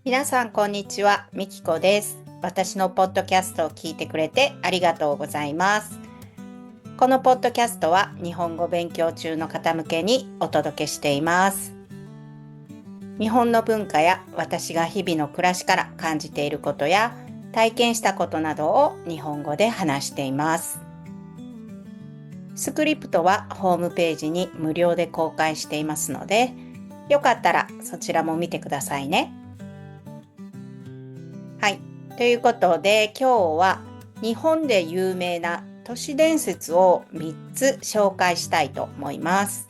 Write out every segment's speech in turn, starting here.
皆さんこんにちは、みきこです。私のポッドキャストを聞いてくれてありがとうございます。このポッドキャストは日本語勉強中の方向けにお届けしています。日本の文化や私が日々の暮らしから感じていることや体験したことなどを日本語で話しています。スクリプトはホームページに無料で公開していますので、よかったらそちらも見てくださいね。はい。ということで、今日は日本で有名な都市伝説を3つ紹介したいと思います。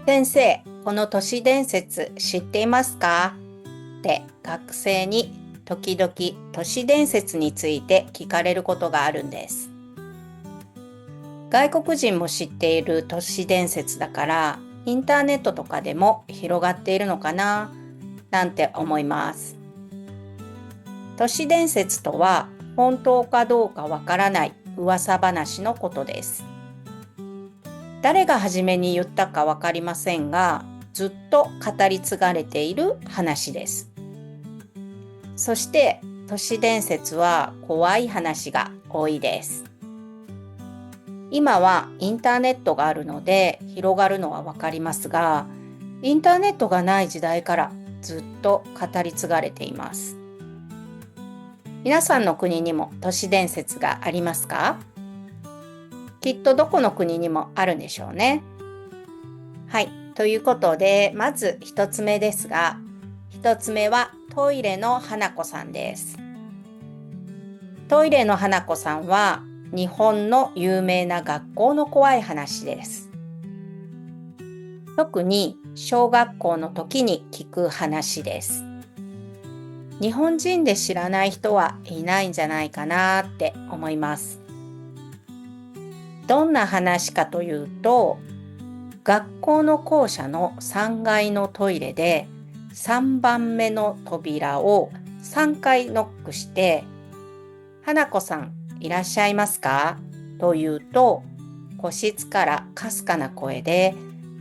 先生、この都市伝説知っていますか？って学生に時々都市伝説について聞かれることがあるんです。外国人も知っている都市伝説だから、インターネットとかでも広がっているのかななんて思います。都市伝説とは本当かどうかわからない噂話のことです。誰が初めに言ったかわかりませんが、ずっと語り継がれている話です。そして都市伝説は怖い話が多いです。今はインターネットがあるので広がるのはわかりますが、インターネットがない時代からずっと語り継がれています。皆さんの国にも都市伝説がありますか？きっとどこの国にもあるんでしょうね。はい。ということで、まず一つ目ですが、一つ目はトイレの花子さんです。トイレの花子さんは日本の有名な学校の怖い話です。特に小学校の時に聞く話です。日本人で知らない人はいないんじゃないかなって思います。どんな話かというと、学校の校舎の3階のトイレで3番目の扉を3回ノックして、花子さんいらっしゃいますかと言うと、個室からかすかな声で、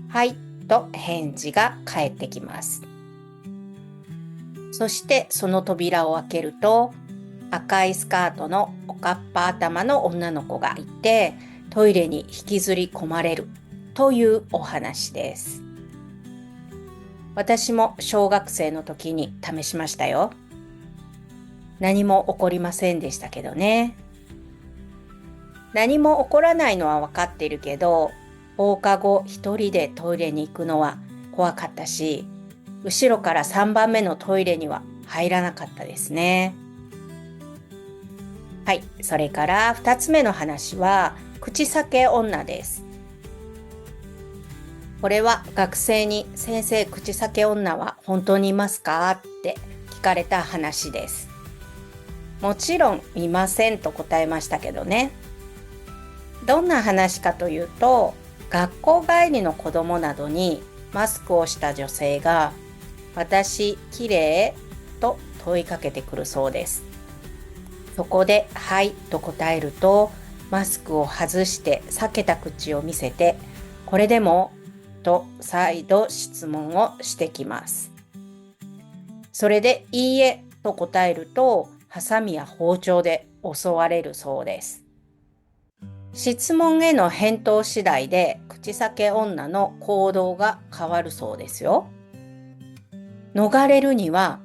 はいと返事が返ってきます。そしてその扉を開けると、赤いスカートのおかっぱ頭の女の子がいて、トイレに引きずり込まれるというお話です。私も小学生の時に試しましたよ。何も起こりませんでしたけどね。何も起こらないのは分かっているけど、放課後一人でトイレに行くのは怖かったし、後ろから3番目のトイレには入らなかったですね。はい、それから2つ目の話は、口裂け女です。これは学生に先生、口裂け女は本当にいますかって聞かれた話です。もちろんいませんと答えましたけどね。どんな話かというと、学校帰りの子供などにマスクをした女性が、私きれいと問いかけてくるそうです。そこではいと答えると、マスクを外して裂けた口を見せて、これでもと再度質問をしてきます。それでいいえと答えると、ハサミや包丁で襲われるそうです。質問への返答次第で口裂け女の行動が変わるそうですよ。逃れるには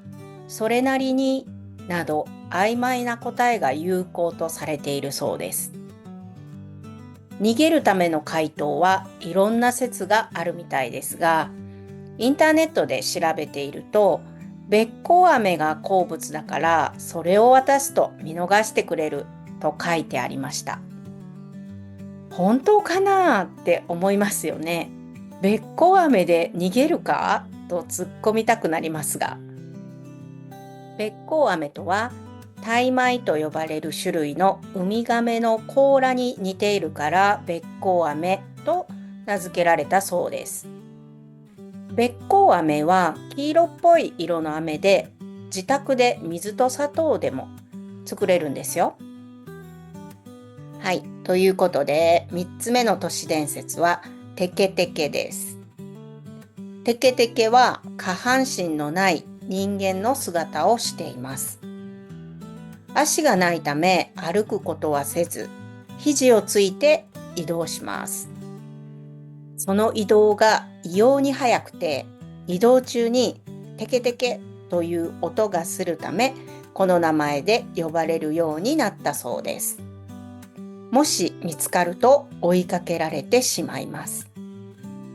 それなりになど曖昧な答えが有効とされているそうです。逃げるための回答はいろんな説があるみたいですが、インターネットで調べていると、べっこう飴が好物だからそれを渡すと見逃してくれると書いてありました。本当かなって思いますよね。べっこう飴で逃げるかと突っ込みたくなりますが、べっこう飴とはタイマイと呼ばれる種類のウミガメの甲羅に似ているからべっこう飴と名付けられたそうです。べっこう飴は黄色っぽい色の飴で、自宅で水と砂糖でも作れるんですよ。はい、ということで3つ目の都市伝説はテケテケです。テケテケは下半身のない人間の姿をしています。足がないため歩くことはせず、肘をついて移動します。その移動が異様に速くて、移動中にテケテケという音がするため、この名前で呼ばれるようになったそうです。もし見つかると追いかけられてしまいます。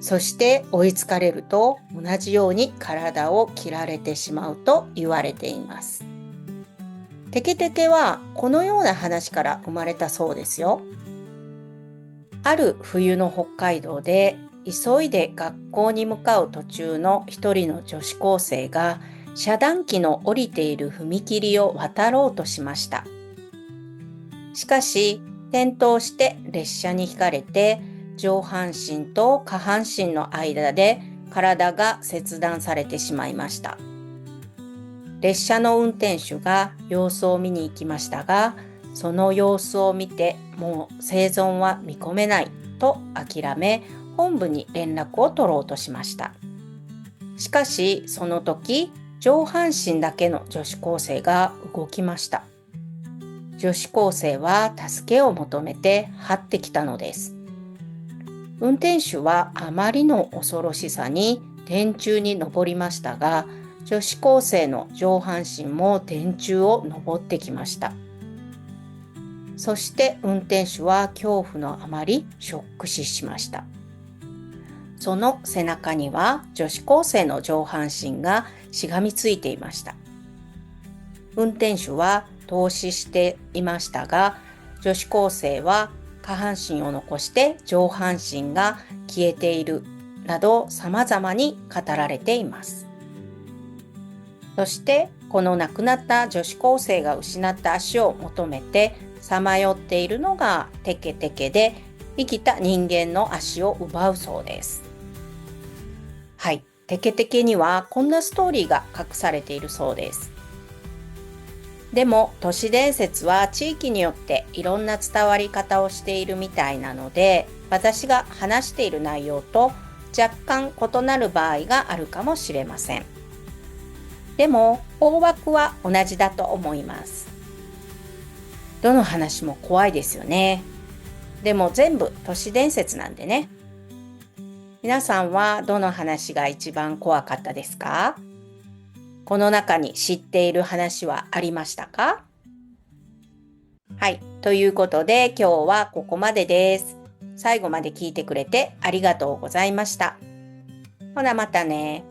そして追いつかれると同じように体を切られてしまうと言われています。テケテケはこのような話から生まれたそうですよ。ある冬の北海道で急いで学校に向かう途中の一人の女子高生が遮断機の降りている踏切を渡ろうとしました。しかし転倒して列車にひかれて上半身と下半身の間で体が切断されてしまいました。列車の運転手が様子を見に行きましたが、その様子を見てもう生存は見込めないと諦め、本部に連絡を取ろうとしました。しかしその時、上半身だけの女子高生が動きました。女子高生は助けを求めて這ってきたのです。運転手はあまりの恐ろしさに電柱に登りましたが、女子高生の上半身も電柱を登ってきました。そして運転手は恐怖のあまりショック死しました。その背中には女子高生の上半身がしがみついていました。運転手は凍死していましたが、女子高生は下半身を残して上半身が消えているなど様々に語られています。そしてこの亡くなった女子高生が失った足を求めてさまよっているのがテケテケで、生きた人間の足を奪うそうです。はい、テケテケにはこんなストーリーが隠されているそうです。でも都市伝説は地域によっていろんな伝わり方をしているみたいなので、私が話している内容と若干異なる場合があるかもしれません。でも大枠は同じだと思います。どの話も怖いですよね。でも全部都市伝説なんでね。皆さんはどの話が一番怖かったですか？この中に知っている話はありましたか？はい、ということで今日はここまでです。最後まで聞いてくれてありがとうございました。ほなまたね。